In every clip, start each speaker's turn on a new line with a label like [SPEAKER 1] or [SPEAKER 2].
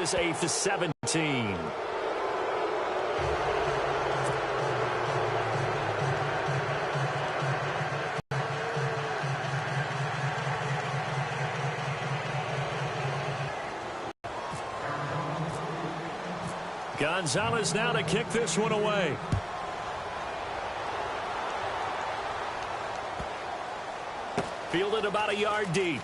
[SPEAKER 1] this 8th-17. Gonzalez now to kick this one away. Fielded about a yard deep.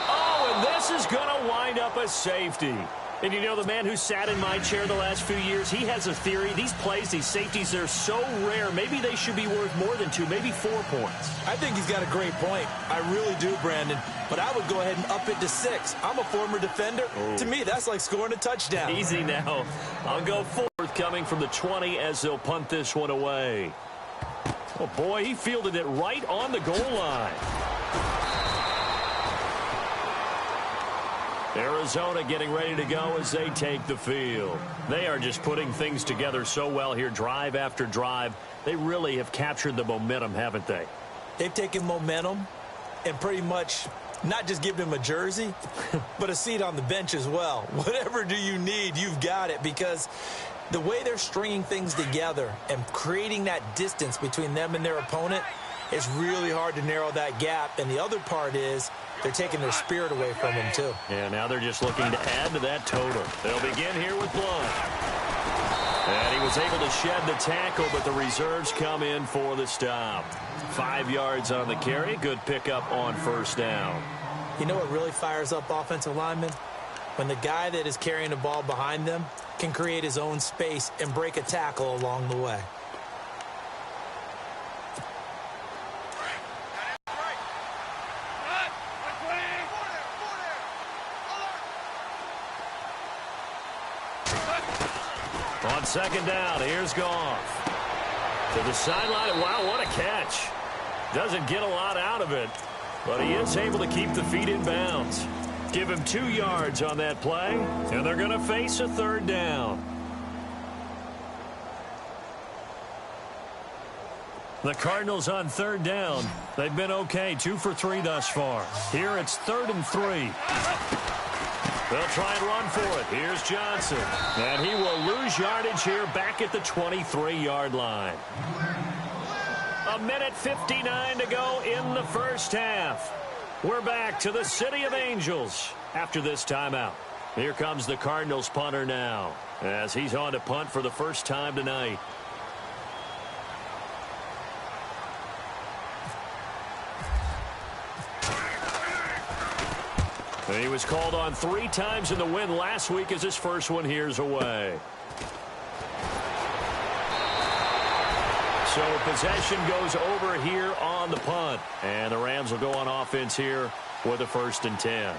[SPEAKER 1] Oh, and this is going to wind up a safety. And you know, the man who sat in my chair the last few years, he has a theory. These plays, these safeties, they're so rare. Maybe they should be worth more than 2, maybe 4 points.
[SPEAKER 2] I think he's got a great point. I really do, Brandon. But I would go ahead and up it to 6. I'm a former defender. Oh. To me, that's like scoring a touchdown.
[SPEAKER 1] Easy now. I'll go 4th coming from the 20 as they'll punt this one away. Oh, boy, he fielded it right on the goal line. Arizona getting ready to go as they take the field. They are just putting things together so well here, drive after drive. They really have captured the momentum, haven't they?
[SPEAKER 2] They've taken momentum and pretty much not just given him a jersey, but a seat on the bench as well. Whatever do you need, you've got it, because the way they're stringing things together and creating that distance between them and their opponent, it's really hard to narrow that gap. And the other part is they're taking their spirit away from them, too.
[SPEAKER 1] Yeah, now they're just looking to add to that total. They'll begin here with Blunt. And he was able to shed the tackle, but the reserves come in for the stop. 5 yards on the carry. Good pickup on 1st down.
[SPEAKER 2] You know what really fires up offensive linemen? When the guy that is carrying the ball behind them can create his own space and break a tackle along the way.
[SPEAKER 1] On 2nd down, here's Goff. To the sideline. Wow, what a catch. Doesn't get a lot out of it, but he is able to keep the feet in bounds. Give him 2 yards on that play, and they're going to face a 3rd down. The Cardinals on 3rd down. They've been okay, 2 for 3 thus far. Here it's 3rd and 3. They'll try and run for it. Here's Johnson. And he will lose yardage here back at the 23-yard line. 1:59 to go in the 1st half. We're back to the City of Angels after this timeout. Here comes the Cardinals punter now as he's on to punt for the first time tonight. He was called on 3 times in the win last week as his first one here's away. So possession goes over here on the punt. And the Rams will go on offense here with a 1st and 10.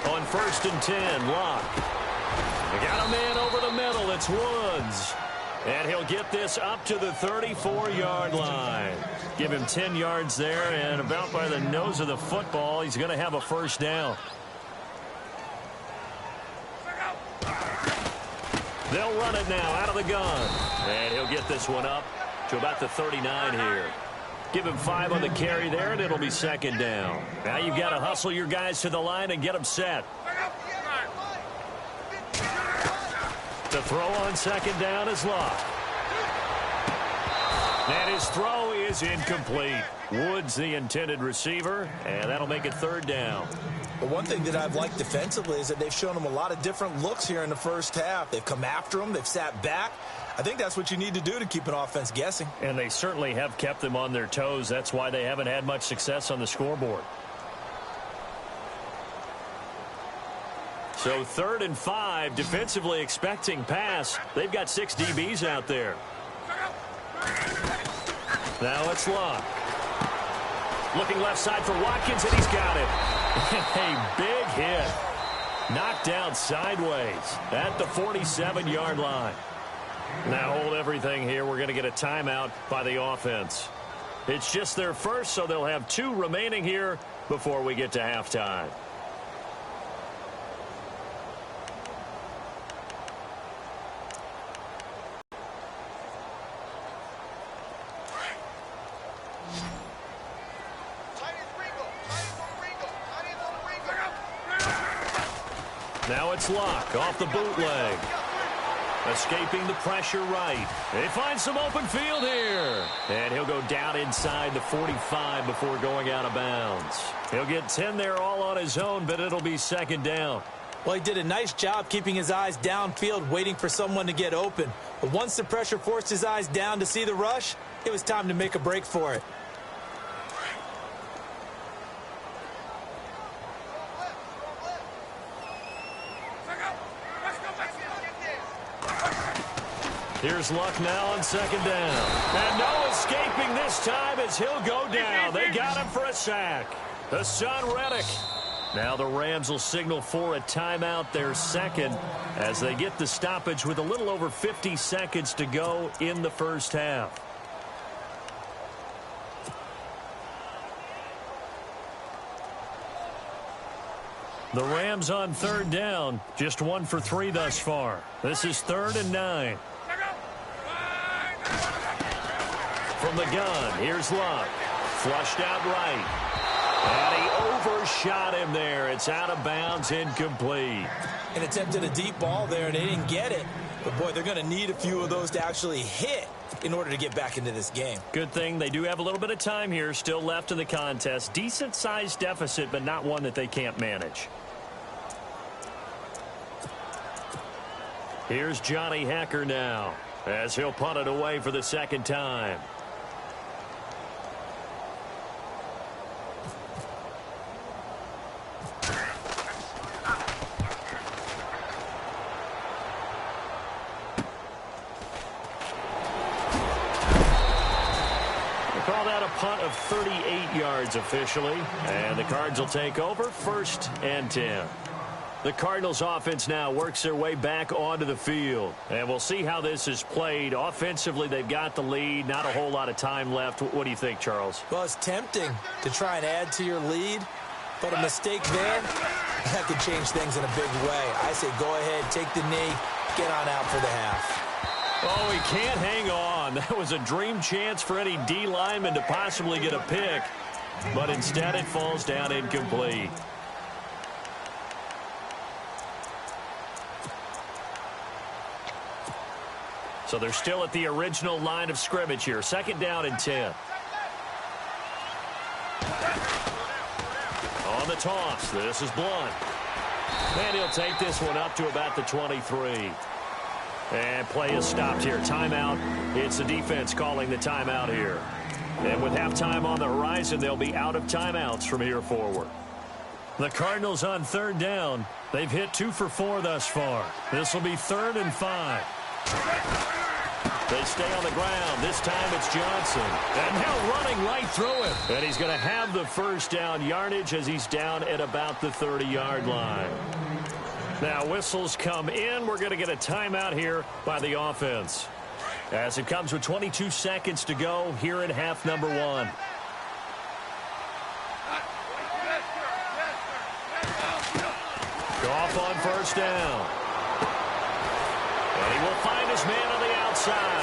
[SPEAKER 1] On 1st and 10, Locke. We got a man over the middle. It's Woods. And he'll get this up to the 34-yard line. Give him 10 yards there, and about by the nose of the football, he's going to have a 1st down. They'll run it now out of the gun. And he'll get this one up to about the 39 here. Give him 5 on the carry there, and it'll be 2nd down. Now you've got to hustle your guys to the line and get them set. The throw on 2nd down is Locke. And his throw is incomplete. Woods the intended receiver, and that'll make it 3rd down.
[SPEAKER 2] But one thing that I've liked defensively is that they've shown them a lot of different looks here in the 1st half. They've come after them. They've sat back. I think that's what you need to do to keep an offense guessing.
[SPEAKER 1] And they certainly have kept them on their toes. That's why they haven't had much success on the scoreboard. So 3rd and 5, defensively expecting pass. They've got 6 DBs out there. Now it's Locke. Looking left side for Watkins, and he's got it. A big hit. knocked down sideways at the 47-yard line. Now hold everything here. We're going to get a timeout by the offense. It's just their first, so they'll have 2 remaining here before we get to halftime. Now it's Locke off the bootleg. Escaping the pressure right. They find some open field here. And he'll go down inside the 45 before going out of bounds. He'll get 10 there all on his own, but it'll be second down.
[SPEAKER 2] Well, he did a nice job keeping his eyes downfield, waiting for someone to get open. But once the pressure forced his eyes down to see the rush, it was time to make a break for it.
[SPEAKER 1] Here's Luck now on second down. And no escaping this time as he'll go down. They got him for a sack. Hassan Reddick. Now the Rams will signal for a timeout, their second, as they get the stoppage with a little over 50 seconds to go in the first half. The Rams on third down, just 1 for 3 thus far. This is 3rd and 9. From the gun, here's Luck. Flushed out right. And he overshot him there. It's out of bounds, incomplete.
[SPEAKER 2] And attempted a deep ball there, and they didn't get it. But, boy, they're going to need a few of those to actually hit in order to get back into this game.
[SPEAKER 1] Good thing they do have a little bit of time here still left in the contest. Decent-sized deficit, but not one that they can't manage. Here's Johnny Hecker now, as he'll punt it away for the second time. Call that a punt of 38 yards officially, and the Cards will take over 1st and 10. The Cardinals offense now works their way back onto the field, and we'll see how this is played. Offensively, they've got the lead, not a whole lot of time left. What do you think, Charles?
[SPEAKER 2] Well, it's tempting to try and add to your lead, but a mistake there, that could change things in a big way. I say go ahead, take the knee, get on out for the half.
[SPEAKER 1] Oh, he can't hang on. That was a dream chance for any D lineman to possibly get a pick, but instead it falls down incomplete. So they're still at the original line of scrimmage here. 2nd down and 10. On the toss, this is Blunt. And he'll take this one up to about the 23. And play is stopped here. Timeout. It's the defense calling the timeout here. And with halftime on the horizon, they'll be out of timeouts from here forward. The Cardinals on 3rd down. They've hit 2 for 4 thus far. This will be 3rd and 5. They stay on the ground. This time it's Johnson. And now running right through him. And he's going to have the first down yardage as he's down at about the 30-yard line. Now whistles come in. We're going to get a timeout here by the offense, as it comes with 22 seconds to go here in half number 1. Goff on 1st down. And he will find his man on the outside.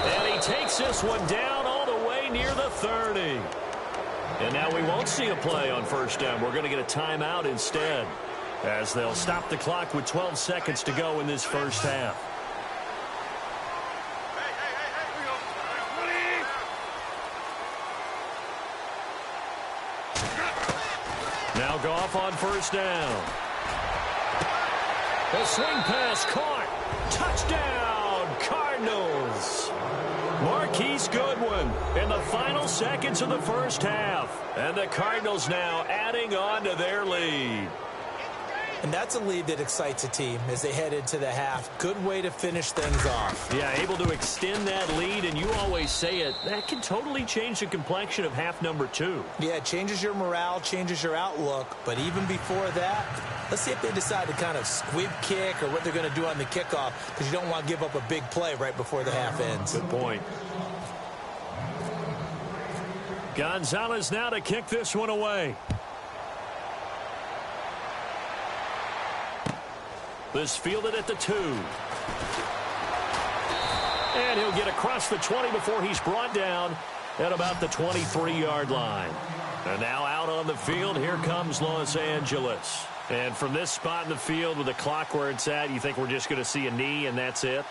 [SPEAKER 1] And he takes this one down all the way near the 30. And now we won't see a play on 1st down. We're going to get a timeout instead, as they'll stop the clock with 12 seconds to go in this first half. Now Goff on 1st down. The swing pass caught. Touchdown, Cardinals. Marquise Goodwin in the final seconds of the first half. And the Cardinals now adding on to their lead.
[SPEAKER 2] And that's a lead that excites a team as they head into the half. Good way to finish things off.
[SPEAKER 1] Yeah, able to extend that lead, and you always say it, that can totally change the complexion of half number 2.
[SPEAKER 2] Yeah, it changes your morale, changes your outlook. But even before that, let's see if they decide to kind of squib kick or what they're going to do on the kickoff, because you don't want to give up a big play right before the half ends.
[SPEAKER 1] Good point. Gonzalez now to kick this one away. This fielded at the 2. And he'll get across the 20 before he's brought down at about the 23-yard line. And now out on the field, here comes Los Angeles. And from this spot in the field with the clock where it's at, you think we're just going to see a knee and that's it?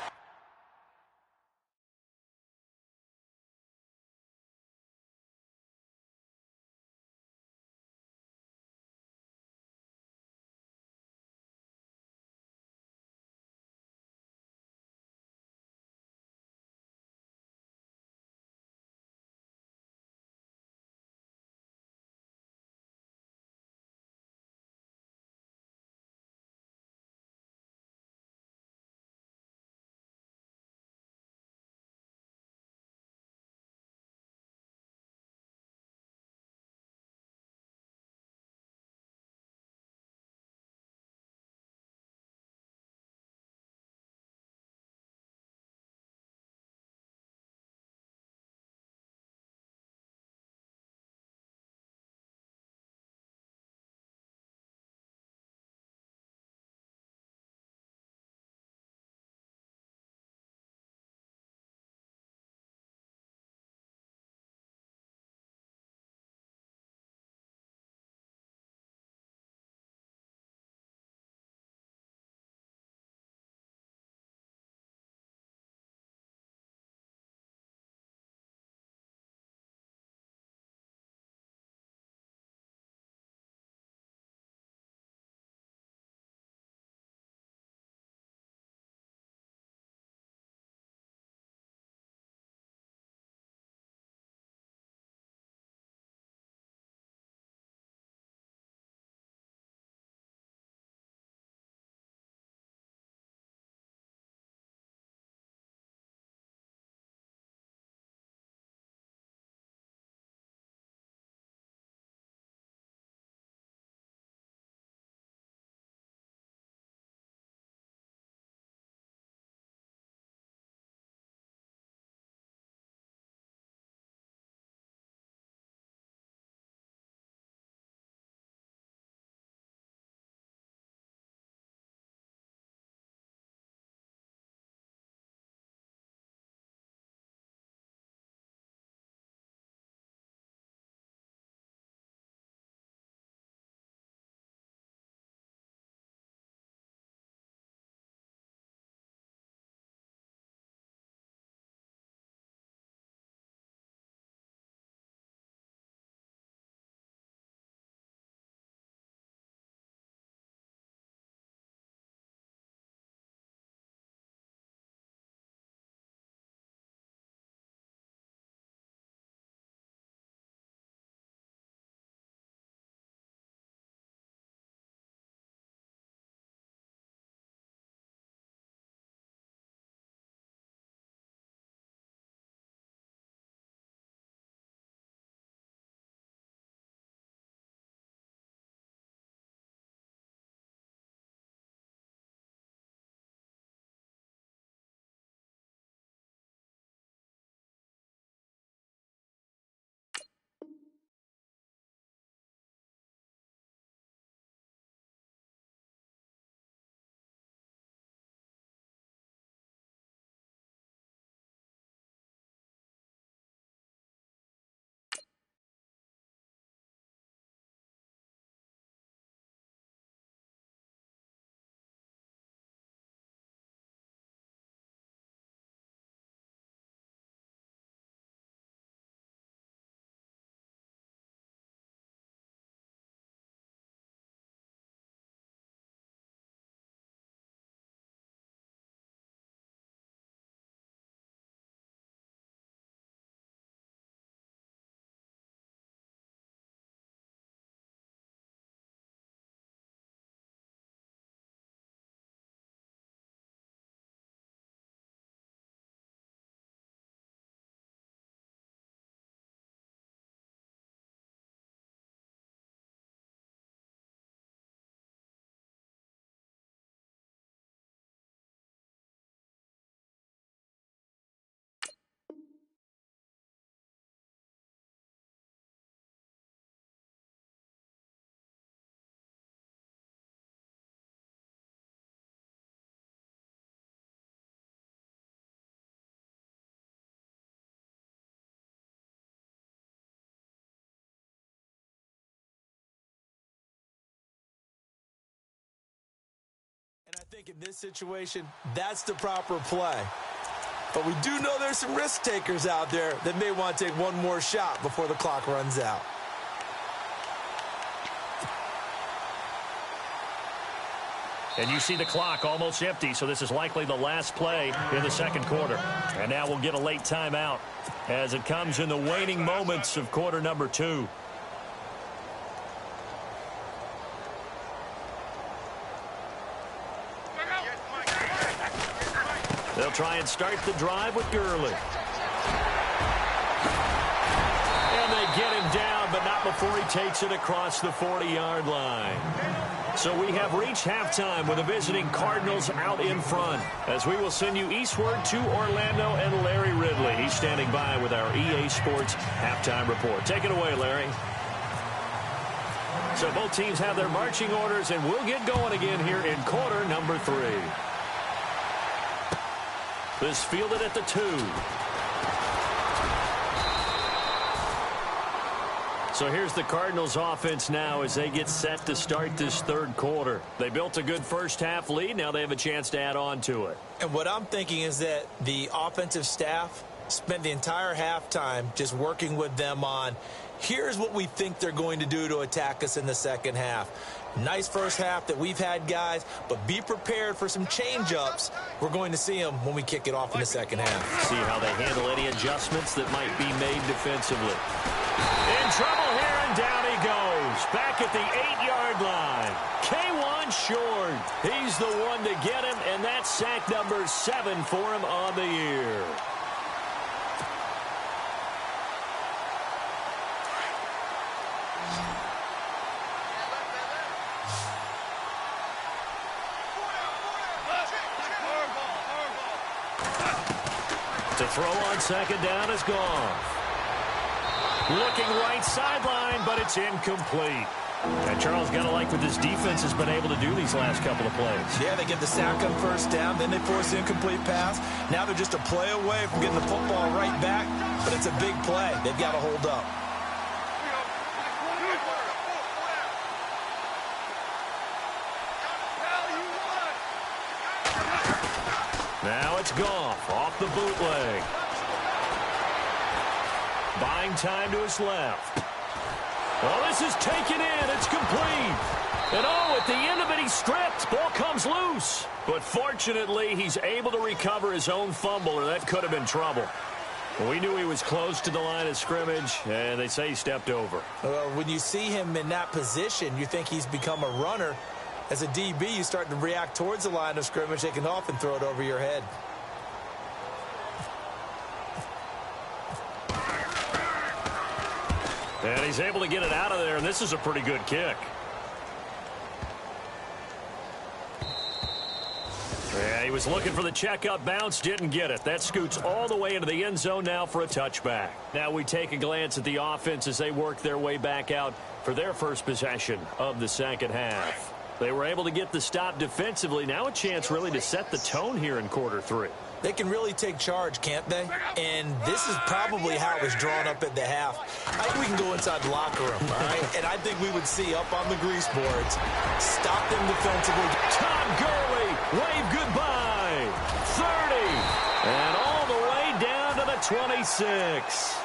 [SPEAKER 2] think in this situation, that's the proper play. But we do know there's some risk takers out there that may want to take one more shot before the clock runs out.
[SPEAKER 1] And you see the clock almost empty, so this is likely the last play in the second quarter. And now we'll get a late timeout as it comes in the waning moments of quarter number 2. They'll try and start the drive with Gurley. And they get him down, but not before he takes it across the 40-yard line. So we have reached halftime with the visiting Cardinals out in front, as we will send you eastward to Orlando and Larry Ridley. He's standing by with our EA Sports halftime report. Take it away, Larry. So both teams have their marching orders, and we'll get going again here in quarter number 3. This fielded at the 2. So here's the Cardinals offense now as they get set to start this third quarter. They built a good first half lead. Now they have a chance to add on to it.
[SPEAKER 2] And what I'm thinking is that the offensive staff spent the entire halftime just working with them on, here's what we think they're going to do to attack us in the second half. Nice first half that we've had, guys, but be prepared for some change-ups. We're going to see them when we kick it off in the second half.
[SPEAKER 1] See how they handle any adjustments that might be made defensively. In trouble here, and down he goes. Back at the 8-yard line. K1 short. He's the one to get him, and that's sack number 7 for him on the year. To throw on second down is gone. Looking right sideline, but it's incomplete. And Charles, got to like what this defense has been able to do these last couple of plays.
[SPEAKER 2] Yeah, they get the sack on first down, then they force the incomplete pass. Now they're just a play away from getting the football right back, but it's a big play. They've got to hold up.
[SPEAKER 1] Now it's Goff off the bootleg. Buying time to his left. Well, this is taken in. It's complete. And oh, at the end of it, he's stripped. Ball comes loose. But fortunately, he's able to recover his own fumble, or that could have been trouble. We knew he was close to the line of scrimmage, and they say he stepped over.
[SPEAKER 2] When you see him in that position, you think he's become a runner. As a DB, you start to react towards the line of scrimmage. They can often throw it over your head.
[SPEAKER 1] And he's able to get it out of there, and this is a pretty good kick. Yeah, he was looking for the checkup bounce, didn't get it. That scoots all the way into the end zone now for a touchback. Now we take a glance at the offense as they work their way back out for their first possession of the second half. They were able to get the stop defensively. Now a chance really to set the tone here in quarter 3.
[SPEAKER 2] They can really take charge, can't they? And this is probably how it was drawn up at the half. I think we can go inside the locker room, all right? And I think we would see up on the grease boards, stop them defensively.
[SPEAKER 1] Tom Gurley, wave goodbye. 30. And all the way down to the 26.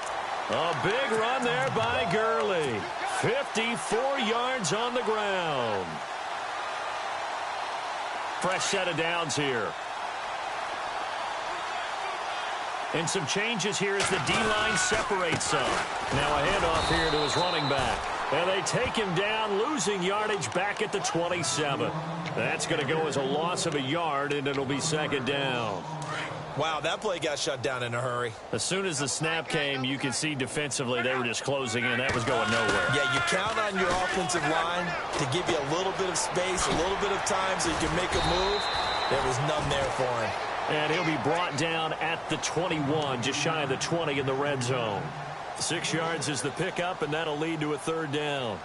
[SPEAKER 1] A big run there by Gurley. 54 yards on the ground. Fresh set of downs here. And some changes here as the D-line separates some. Now a handoff here to his running back. And they take him down, losing yardage back at the 27. That's going to go as a loss of a yard, and it'll be second down.
[SPEAKER 2] Wow, that play got shut down in a hurry.
[SPEAKER 1] As soon as the snap came, you could see defensively they were just closing in. That was going nowhere.
[SPEAKER 2] Yeah, you count on your offensive line to give you a little bit of space, a little bit of time so you can make a move. There was none there for him.
[SPEAKER 1] And he'll be brought down at the 21, just shy of the 20 in the red zone. 6 yards is the pickup, and that'll lead to a third down.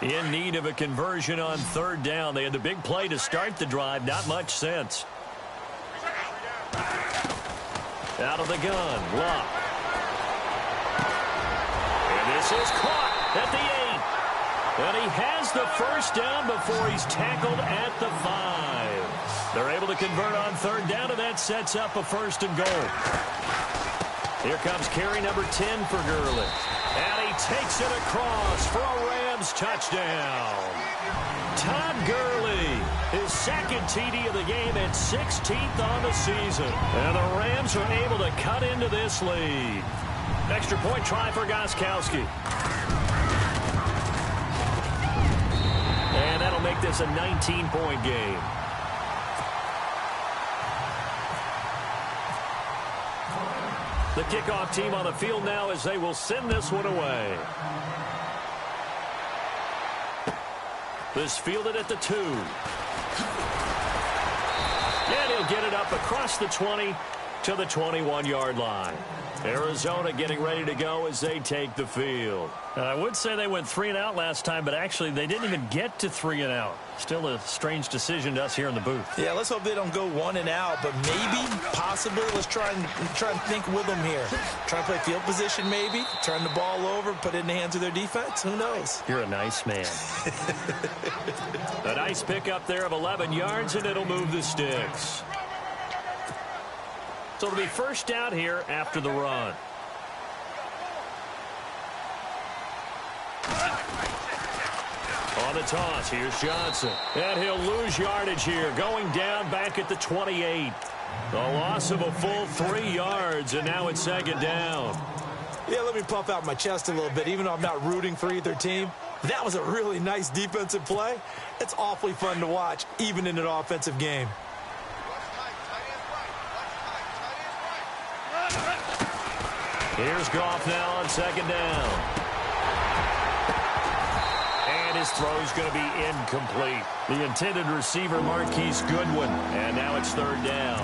[SPEAKER 1] In need of a conversion on third down. They had the big play to start the drive. Not much sense. Out of the gun. Luck. This is caught at the 8. And he has the first down before he's tackled at the 5. They're able to convert on third down, and that sets up a first and goal. Here comes carry number 10 for Gurley. And he takes it across for a Rams touchdown. Todd Gurley, his second TD of the game and 16th on the season. And the Rams are able to cut into this lead. Extra point try for Gostkowski. And that'll make this a 19-point game. The kickoff team on the field now as they will send this one away. This fielded at the 2. And he'll get it up across the 20 to the 21-yard line. Arizona getting ready to go as they take the field. I would say they went 3 and out last time, but actually they didn't even get to 3 and out. Still a strange decision to us here in the booth.
[SPEAKER 2] Yeah, let's hope they don't go 1 and out, but maybe, possibly, let's try and think with them here. Try and play field position maybe, turn the ball over, put it in the hands of their defense. Who knows?
[SPEAKER 1] You're a nice man. A nice pickup there of 11 yards, and it'll move the sticks. So it'll be first down here after the run. On the toss, here's Johnson. And he'll lose yardage here, going down back at the 28. A loss of a full 3 yards, and now it's second down.
[SPEAKER 2] Yeah, let me puff out my chest a little bit, even though I'm not rooting for either team. That was a really nice defensive play. It's awfully fun to watch, even in an offensive game.
[SPEAKER 1] Here's Goff now on second down. And his throw's going to be incomplete. The intended receiver, Marquise Goodwin. And now it's third down.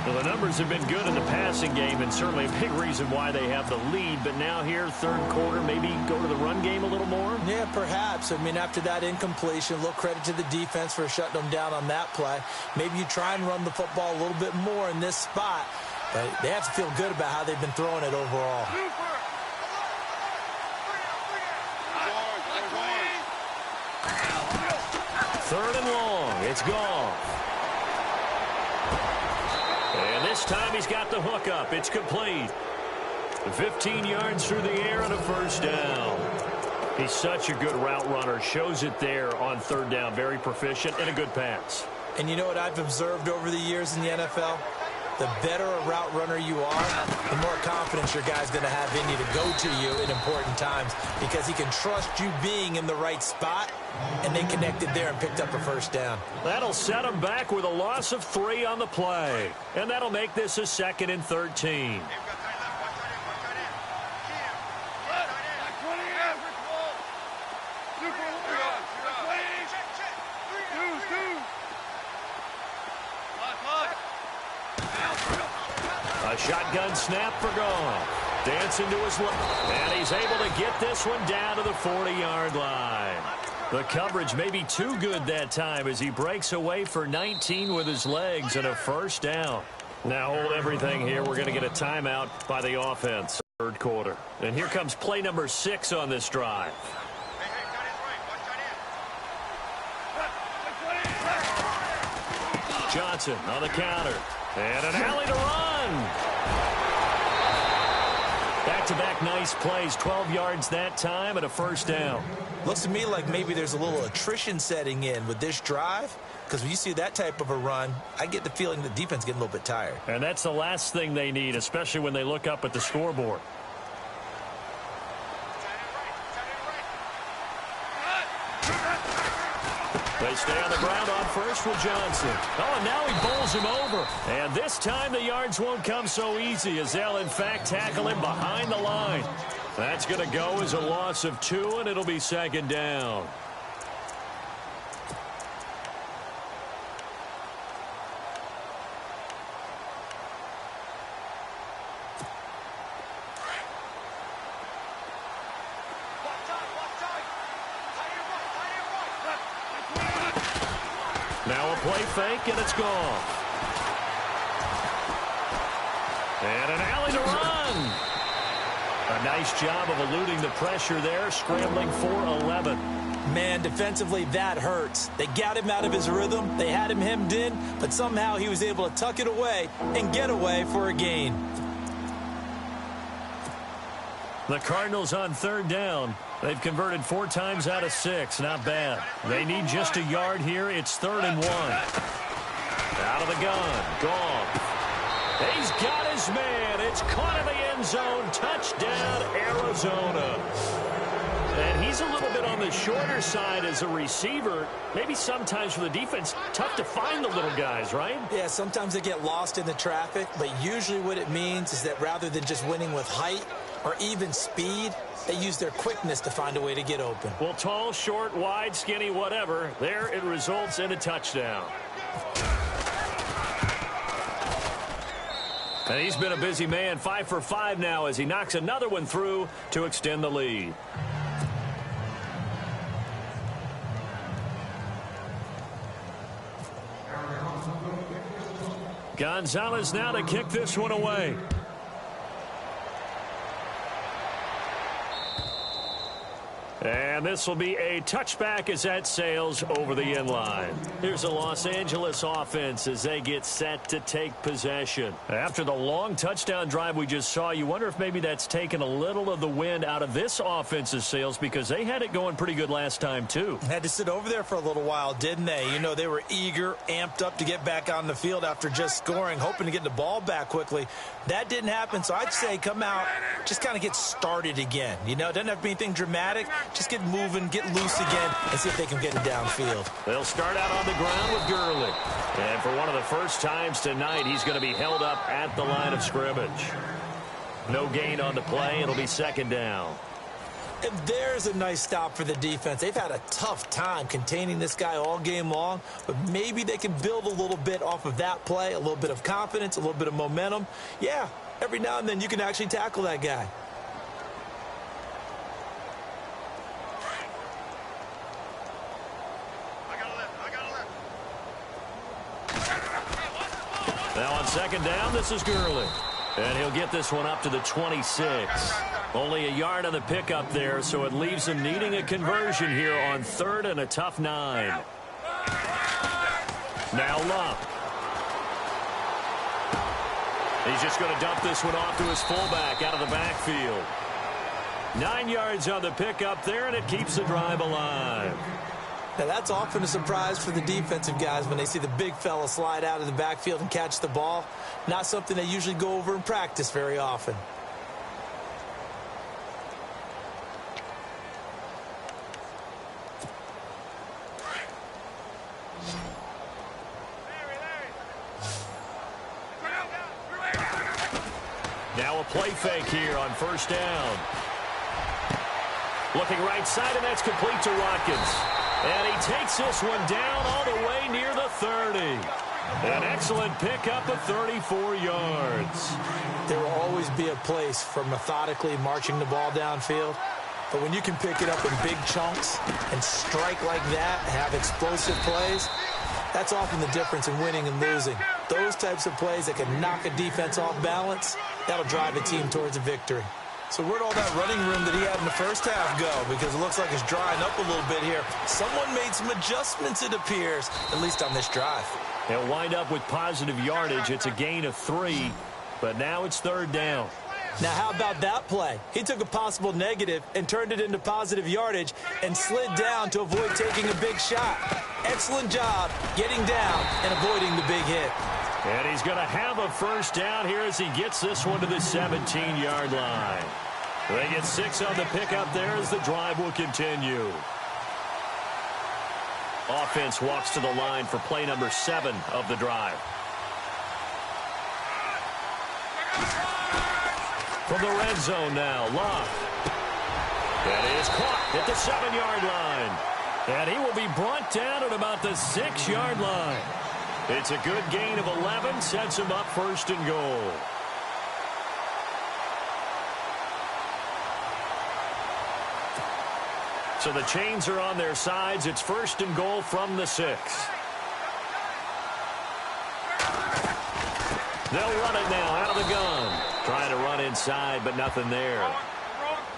[SPEAKER 1] Well, the numbers have been good in the passing game, and certainly a big reason why they have the lead. But now here, third quarter, maybe go to the run game a little more? Yeah, perhaps. I mean, after that incompletion, a little credit to the defense for shutting them down on that play. Maybe you try and run the football a little bit more in this spot. But they have to feel good about how they've been throwing it overall. Third and long. It's gone. And this time he's got the hook up. It's complete. 15 yards through the air and a first down. He's such a good route runner. Shows it there on third down. Very proficient and a good pass. And you know what I've observed over the years in the NFL? The better a route runner you are, the more confidence your guy's going to have in you to go to you in important times because he can trust you being in the right spot, and they connected there and picked up a first down. That'll set him back with a loss of 3 on the play, and that'll make this a 2nd and 13. A shotgun snap for Goff. Dancing to his left. And he's able to get this one down to the 40-yard line. The coverage may be too good that time as he breaks away for 19 with his legs and a first down. Now hold everything here. We're going to get a timeout by the offense. Third quarter. And here comes play number 6 on this drive. Johnson on the counter. And an alley to run. Back-to-back nice plays. 12 yards that time and a first down. Looks to me like maybe there's a little attrition setting in with this drive. Because when you see that type of a run, I get the feeling the defense getting a little bit tired. And that's the last thing they need, especially when they look up at the scoreboard. They stay on the ground on first with Johnson. Oh, and now he bowls him over. And this time the yards won't come so easy as they'll, in fact, tackle him behind the line. That's going to go as a loss of 2, and it'll be second down. Now a play fake, and it's gone. And an alley to run. A Nice job of eluding the pressure there, scrambling for 11.
[SPEAKER 2] Man, defensively, that hurts. They got him out of his rhythm. They had him hemmed in, but somehow he was able to tuck it away and get away for a gain.
[SPEAKER 1] The Cardinals on third down. They've converted 4 times out of 6. Not bad. They need just a yard here. It's 3rd and 1. Out of the gun. Goff. He's got his man. It's caught in the end zone. Touchdown, Arizona. And he's a little bit on the shorter side as a receiver. Maybe sometimes for the defense, tough to find the little guys, right?
[SPEAKER 2] Yeah, sometimes they get lost in the traffic, but usually what it means is that rather than just winning with height or even speed, they use their quickness to find a way to get open.
[SPEAKER 1] Well, tall, short, wide, skinny, whatever, there it results in a touchdown. And he's been a busy man, 5 for 5 now as he knocks another one through to extend the lead. Gonzalez now to kick this one away. And this will be a touchback as that sails over the end line. Here's the Los Angeles offense as they get set to take possession. After the long touchdown drive we just saw, you wonder if maybe that's taken a little of the wind out of this offense's sails because they had it going pretty good last time too.
[SPEAKER 2] Had to sit over there for a little while, didn't they? You know, they were eager, amped up to get back on the field after just scoring, hoping to get the ball back quickly. That didn't happen, so I'd say come out, just kind of get started again. You know, it doesn't have to be anything dramatic. Just get moving, get loose again, and see if they can get it downfield.
[SPEAKER 1] They'll start out on the ground with Gurley. And for one of the first times tonight, he's going to be held up at the line of scrimmage. No gain on the play. It'll be 2nd down.
[SPEAKER 2] And there's a nice stop for the defense. They've had a tough time containing this guy all game long, but maybe they can build a little bit off of that play, a little bit of confidence, a little bit of momentum. Yeah, every now and then you can actually tackle that guy.
[SPEAKER 1] Now on 2nd down, this is Gurley. And he'll get this one up to the 26. Only a yard on the pickup there, so it leaves him needing a conversion here on 3rd and a tough 9. Now Luck. He's just going to dump this one off to his fullback out of the backfield. 9 yards on the pickup there, and it keeps the drive alive.
[SPEAKER 2] Now, that's often a surprise for the defensive guys when they see the big fella slide out of the backfield and catch the ball. Not something they usually go over in practice very often.
[SPEAKER 1] Now a play fake here on 1st down. Looking right side, and that's complete to Watkins. And he takes this one down all the way near the 30. An excellent pickup of 34 yards.
[SPEAKER 2] There will always be a place for methodically marching the ball downfield. But when you can pick it up in big chunks and strike like that, have explosive plays, that's often the difference in winning and losing. Those types of plays that can knock a defense off balance, that'll drive a team towards a victory. So where'd all that running room that he had in the first half go? Because it looks like it's drying up a little bit here. Someone made some adjustments, it appears, at least on this drive.
[SPEAKER 1] They'll wind up with positive yardage. It's a gain of 3, but now it's 3rd down.
[SPEAKER 2] Now, how about that play? He took a possible negative and turned it into positive yardage and slid down to avoid taking a big shot. Excellent job getting down and avoiding the big hit.
[SPEAKER 1] And he's going to have a 1st down here as he gets this one to the 17-yard line. They get 6 on the pickup there as the drive will continue. Offense walks to the line for play number 7 of the drive. From the red zone now, Luck. That is caught at the 7-yard line. And he will be brought down at about the 6-yard line. It's a good gain of 11, sets him up 1st and goal. So the chains are on their sides. It's 1st and goal from the 6. They'll run it now out of the gun. Trying to run inside, but nothing there.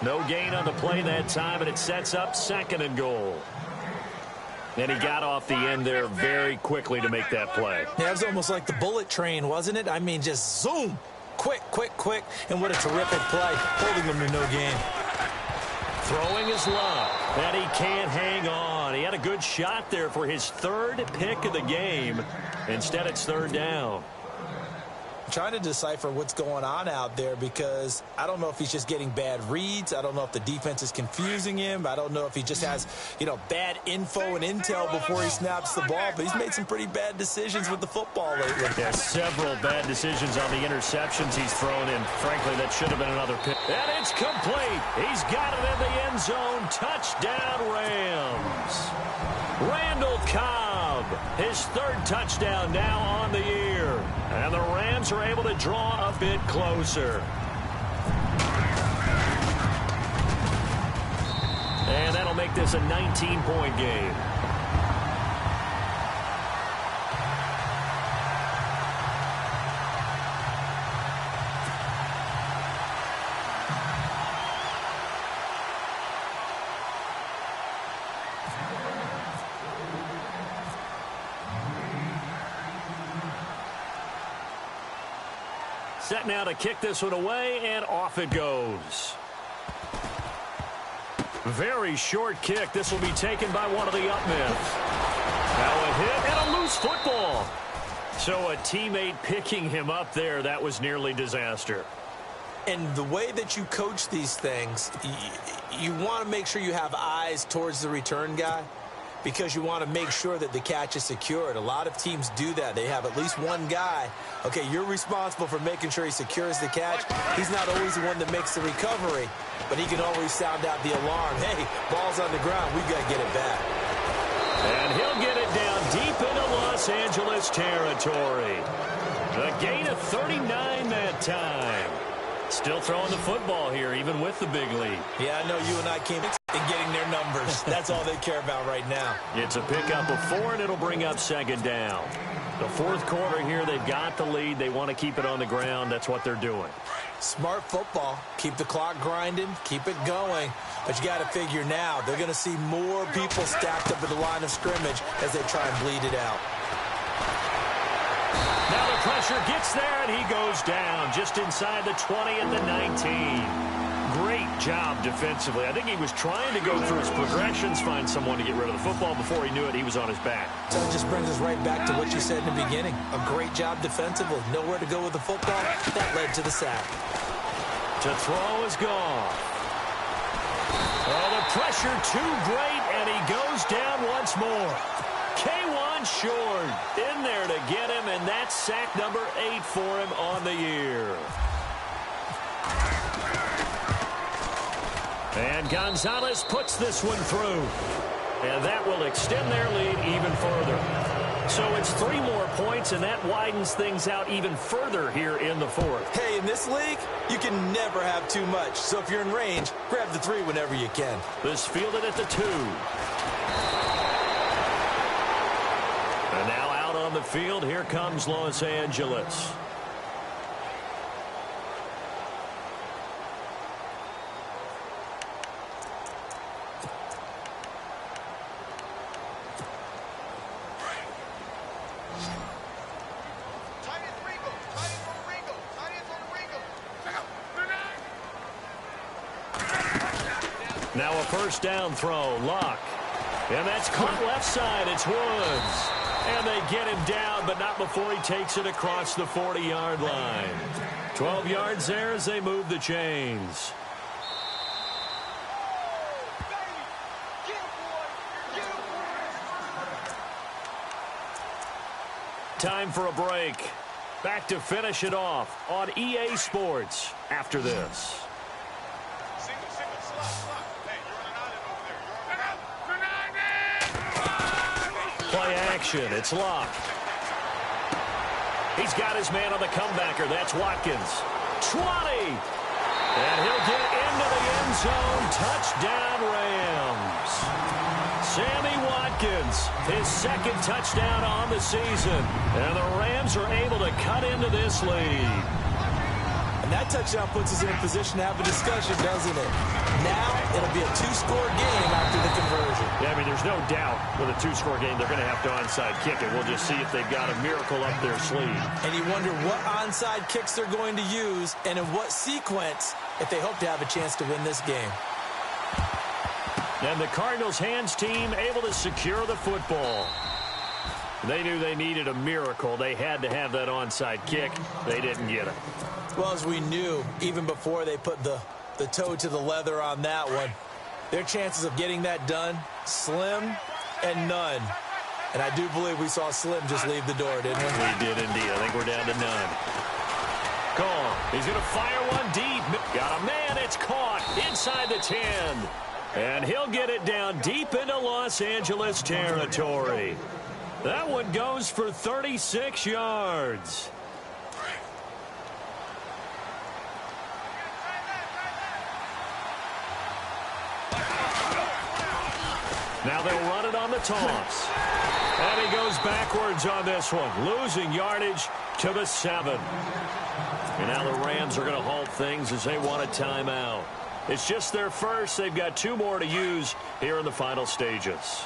[SPEAKER 1] No gain on the play that time, and it sets up 2nd and goal. And he got off the end there very quickly to make that play.
[SPEAKER 2] Yeah, it was almost like the bullet train, wasn't it? I mean, just zoom. Quick, quick, quick. And what a terrific play, holding them to no gain.
[SPEAKER 1] Throwing his luck, and he can't hang on. He had a good shot there for his 3rd pick of the game. Instead, it's 3rd down.
[SPEAKER 2] I'm trying to decipher what's going on out there because I don't know if he's just getting bad reads. I don't know if the defense is confusing him. I don't know if he just has, bad info and intel before he snaps the ball. But he's made some pretty bad decisions with the football lately.
[SPEAKER 1] Yeah, several bad decisions on the interceptions he's thrown in. Frankly, that should have been another pick. And it's complete. He's got it in the end zone. Touchdown, Rams. Randall Cobb, his 3rd touchdown now on the year. And the Rams are able to draw a bit closer. And that'll make this a 19-point game. Set now to kick this one away, and off it goes. Very short kick. This will be taken by one of the up men. Now a hit and a loose football. So a teammate picking him up there, that was nearly disaster.
[SPEAKER 2] And the way that you coach these things, you want to make sure you have eyes towards the return guy, because you want to make sure that the catch is secured. A lot of teams do that. They have at least one guy. Okay, you're responsible for making sure he secures the catch. He's not always the one that makes the recovery, but he can always sound out the alarm. Hey, ball's on the ground. We've got to get it back.
[SPEAKER 1] And he'll get it down deep into Los Angeles territory. A gain of 39 that time. Still throwing the football here, even with the big lead.
[SPEAKER 2] Yeah, I know you and I came in getting their numbers. That's all they care about right now.
[SPEAKER 1] It's a pickup of 4, and it'll bring up 2nd down. The 4th quarter here, they've got the lead. They want to keep it on the ground. That's what they're doing.
[SPEAKER 2] Smart football. Keep the clock grinding. Keep it going. But you got to figure now, they're going to see more people stacked up at the line of scrimmage as they try and bleed it out.
[SPEAKER 1] Now the pressure gets there, and he goes down just inside the 20 and the 19. Great job defensively. I think he was trying to go through his progressions, find someone to get rid of the football. Before he knew it, he was on his back.
[SPEAKER 2] So it just brings us right back to what you said in the beginning. A great job defensively. Nowhere to go with the football. That led to the sack.
[SPEAKER 1] To throw is gone. Oh, the pressure too great, and he goes down once more. K1 short in there to get him, and that's sack number 8 for him on the year. And Gonzalez puts this one through. And that will extend their lead even further. So it's 3 more points, and that widens things out even further here in the 4th.
[SPEAKER 2] Hey, in this league, you can never have too much. So if you're in range, grab the 3 whenever you can.
[SPEAKER 1] This fielded at the 2. And now out on the field, here comes Los Angeles. Now a first down throw, Luck. And that's caught left side, it's Woods. And they get him down, but not before he takes it across the 40-yard line. 12 yards there as they move the chains. Time for a break. Back to finish it off on EA Sports after this. Play action. It's Luck. He's got his man on the comebacker. That's Watkins. 20. And he'll get into the end zone. Touchdown, Rams. Sammy Watkins, his 2nd touchdown on the season. And the Rams are able to cut into this lead.
[SPEAKER 2] And that touchdown puts us in a position to have a discussion, doesn't it? Now it'll be a two-score game after the conversion.
[SPEAKER 1] Yeah, I mean, there's no doubt with a two-score game they're going to have to onside kick it. We'll just see if they've got a miracle up their sleeve.
[SPEAKER 2] And you wonder what onside kicks they're going to use and in what sequence if they hope to have a chance to win this game.
[SPEAKER 1] And the Cardinals' hands team able to secure the football. They knew they needed a miracle. They had to have that onside kick. They didn't get it.
[SPEAKER 2] Well, as we knew, even before they put the toe to the leather on that one, their chances of getting that done, slim and none. And I do believe we saw Slim just leave the door, didn't we?
[SPEAKER 1] We did indeed. I think we're down to none. Call. He's going to fire one deep. Got a man. It's caught inside the 10. And he'll get it down deep into Los Angeles territory. That one goes for 36 yards. Now they'll run it on the toss. And he goes backwards on this one, losing yardage to the 7. And now the Rams are going to halt things as they want a timeout. It's just their first. They've got 2 more to use here in the final stages.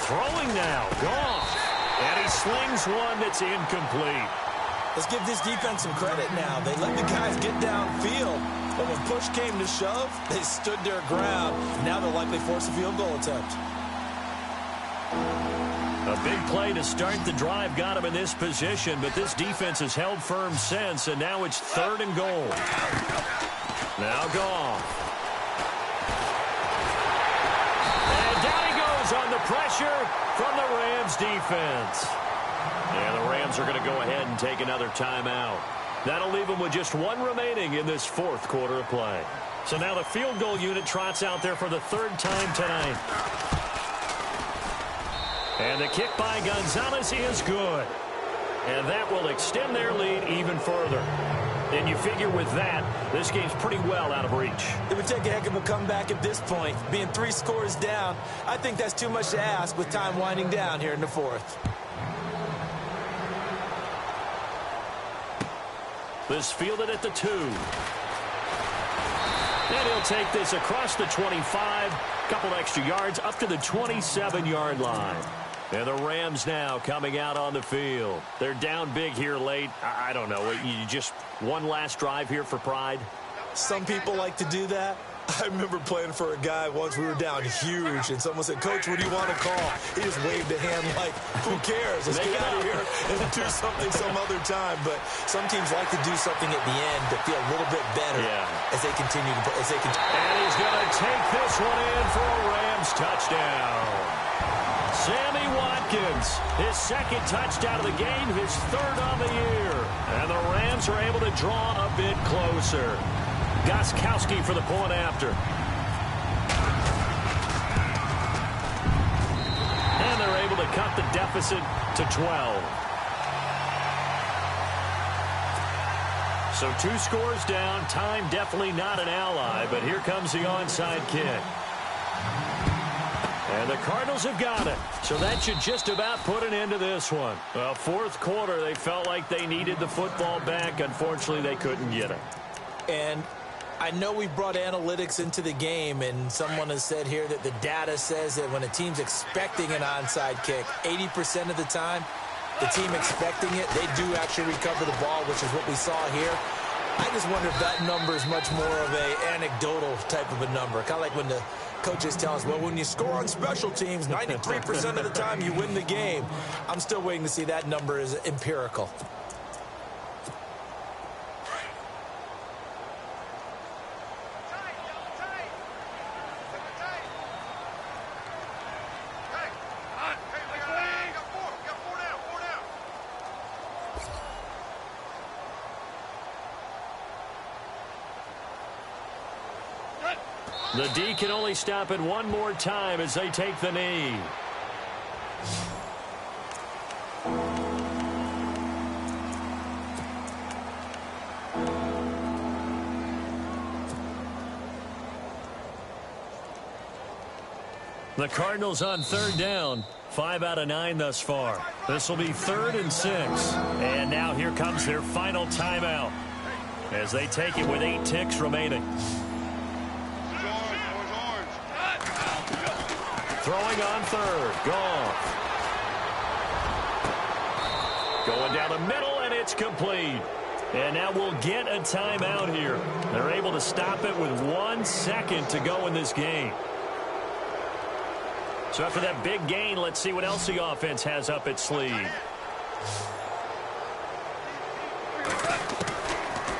[SPEAKER 1] Throwing now, Goff. And he slings one that's incomplete.
[SPEAKER 2] Let's give this defense some credit now. They let the guys get downfield. But when push came to shove, they stood their ground. Now they'll likely force a field goal attempt.
[SPEAKER 1] A big play to start the drive got him in this position, but this defense has held firm since, and now it's 3rd and goal. Now Goff. And down he goes on the pressure from the Rams defense. And the Rams are going to go ahead and take another timeout. That'll leave them with just 1 remaining in this 4th quarter of play. So now the field goal unit trots out there for the 3rd time tonight. And the kick by Gonzalez is good. And that will extend their lead even further. And you figure with that, this game's pretty well out of reach.
[SPEAKER 2] It would take a heck of a comeback at this point. Being 3 scores down, I think that's too much to ask with time winding down here in the 4th.
[SPEAKER 1] This fielded at the 2. And he'll take this across the 25. Couple extra yards up to the 27-yard line. And the Rams now coming out on the field. They're down big here late. I don't know. You just one last drive here for pride?
[SPEAKER 2] Some people like to do that. I remember playing for a guy once. We were down huge, and someone said, "Coach, what do you want to call?" He just waved a hand like, who cares? Let's get out of here and do something some other time. But some teams like to do something at the end to feel a little bit better as they continue to play.
[SPEAKER 1] And he's going to take this one in for a Rams touchdown. Sammy Watkins, his 2nd touchdown of the game, his 3rd on the year. And the Rams are able to draw a bit closer. Gostkowski for the point after. And they're able to cut the deficit to 12. So 2 scores down. Time definitely not an ally, but here comes the onside kick. And the Cardinals have got it. So that should just about put an end to this one. Well, 4th quarter, they felt like they needed the football back. Unfortunately, they couldn't get it.
[SPEAKER 2] And I know we brought analytics into the game, and someone has said here that the data says that when a team's expecting an onside kick, 80% of the time, the team expecting it, they do actually recover the ball, which is what we saw here. I just wonder if that number is much more of a anecdotal type of a number. Kind of like when the coaches tell us, well, when you score on special teams, 93% of the time you win the game. I'm still waiting to see that number is empirical.
[SPEAKER 1] The D can only stop it one more time as they take the knee. The Cardinals on 3rd down. 5 out of 9 thus far. This will be 3rd and 6. And now here comes their final timeout as they take it with 8 ticks remaining. Throwing on 3rd. Goff. Going down the middle, and it's complete. And now we'll get a timeout here. They're able to stop it with 1 second to go in this game. So after that big gain, let's see what else the offense has up its sleeve.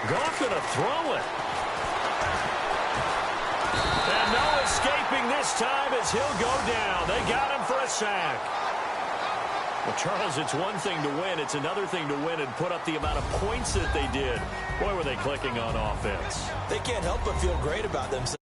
[SPEAKER 1] Goff going to throw it. And no escaping this time as he'll go down. They got him for a sack. Well, Charles, it's one thing to win. It's another thing to win and put up the amount of points that they did. Boy, were they clicking on offense.
[SPEAKER 2] They can't help but feel great about themselves.